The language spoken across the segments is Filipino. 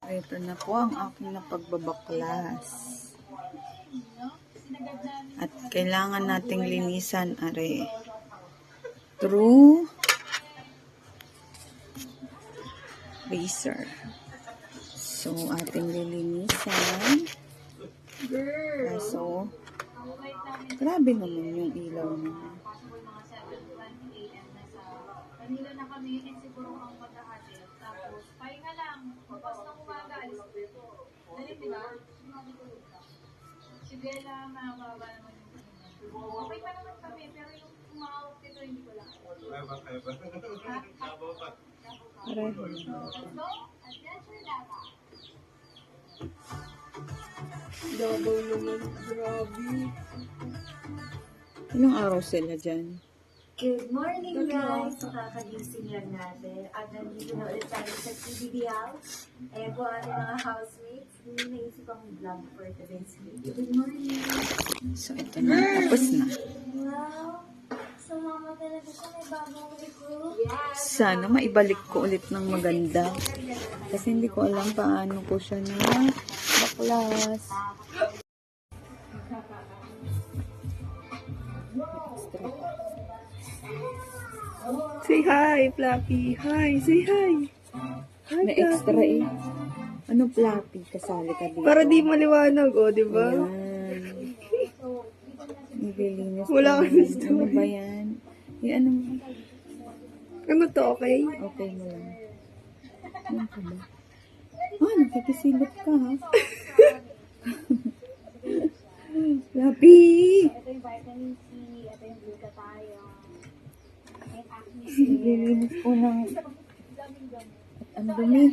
Ito na po ang aking napagbabaklas. At kailangan nating linisan, are. Through razor. So, ating lilinisan. Kaso, grabe naman yung ilaw niya. Kanila na kami yun siguro ang magkakatid. Tapos, pahinga lang. Tapos ng umaga, alis ko ito. Dali, di ba? Sige lang, makakaba naman yung kanina. Okay pa naman kami, pero yung umawak dito, hindi ko lang. Pareho. Dabaw naman, grabe. Ilang araw sila dyan? Good morning guys! So kakagising lang natin at nandito na ulit tayo sa TBB House. Ayan po ating mga housemates. Hindi naisip akong vlog for today's video. Good morning! So, ito na. Tapos na. Wow! Sumama talaga siya. May bagong recruit. Yes! Sana maibalik ko ulit ng maganda. Kasi hindi ko alam paano ko siya na baklas. Say hi, Fluffy. Hi, say hi. Hi, May extra eh. Ano Fluffy? Kasali ka dito. Para di maliwanag, oh, di ba? Ayan. Nililinis Wala ko kang na. gusto. Ano ba yan? Yung ano? Ano to, okay? Okay mo lang. Ano ka ba? Ah, nakikisilip ka ha? Fluffy! Ito yung vitamin C, ito yung glutathione, and acne Nililinis ko ng... Ang dumi.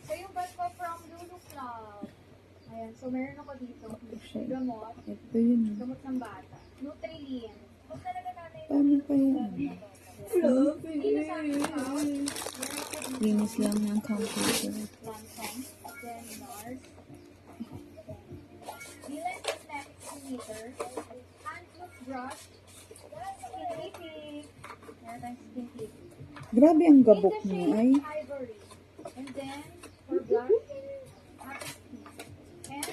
So yung bag ko from Lulu Club. Ayan, so meron ako dito. Gamot. Ito yun. Gamot ng bata. Nutrilin. Tapos talaga natin Paano pa yan? Fluffy. Linis lang ng computer. Lansong, then NARS, Milan Cosmetics Meter, hand toothbrush, skin lipping, meron tayong skin lipping. Grabe ang gabok niya ay. Ivory, and then for blush, apple and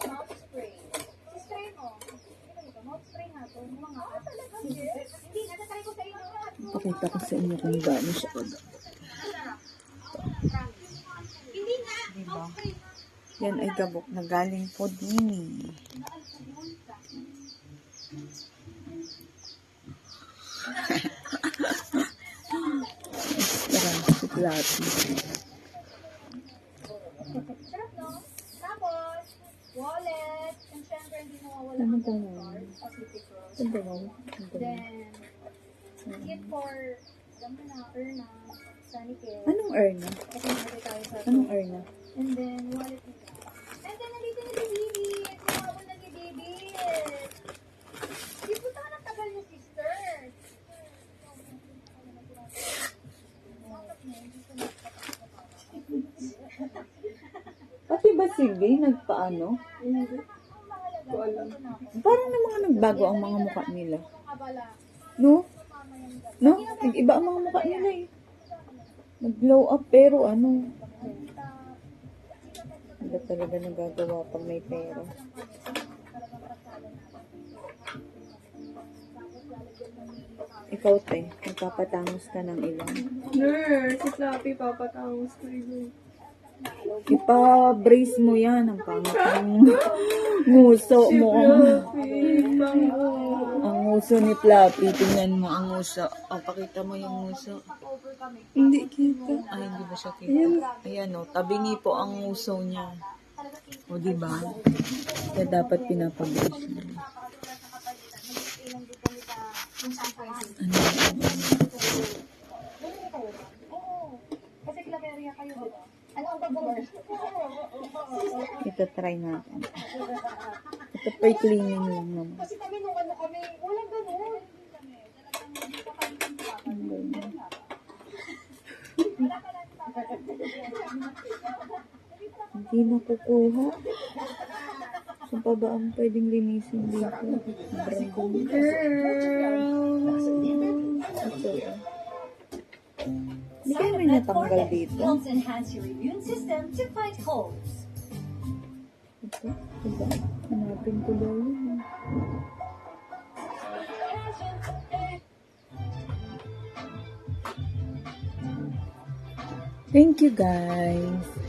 mouth spray. Si spray mo, mouth spray nga to, mga talaga, hindi, natatry ko sa iyo. Pakita ko sa inyo kung gaano siya kagabok. Hindi nga, Diba? Yan ay gabok na galing po din eh. Extra si Fluffy. sarap no? Tapos, wallet, and syempre hindi mawawala Ano ang ba card, yan? Pacific Cross. Ang dalaw. Ang dalaw. Then, kit for, alam mo na, Erna, Sanicare. Anong Erna? Kasi nandito tayo sa Anong Erna? And then, wallet nito. And then, nandito na si Bibi. Tumawal na ni Bibi. Di po tayo nagtagal niyo, sister. Pati ba si V nagpaano? Ko alam. Parang na mga nagbago ang mga mukha nila. Abala. No? No? Nag-iba ang mga mukha nila eh. Nag-glow up pero ano. Hindi talaga nagagawa pag may pera. Ikaw te, magpapatangos ka ng ilang. Nurse, si Fluffy, papatawos ko yun. Ipa-brace mo yan. Ang pangit ng nguso Si mo. Fluffy, bango. Ang nguso ni Fluffy. Tingnan mo ang nguso. O, pakita mo yung nguso. Hindi kita. Ay, hindi ba siya kita? Ayan o, tabingi po ang nguso niya. O, diba? Kaya dapat pinapabrace mo. Ano? Kasi Claveria kayo, di ba? Ano ang pag-bar? Ito try natin. Ito pa cleaning lang naman. Kasi kami nung ano kami, walang ganun. Ang ganyan. Hindi nakukuha. Saan pa ba ang pwedeng linisin dito? Branding. Girl. Ito. Hindi kaya may natanggal dito? Helps enhance your immune system to fight colds. Ito, diba? Hanapin ko daw yun. Thank you guys.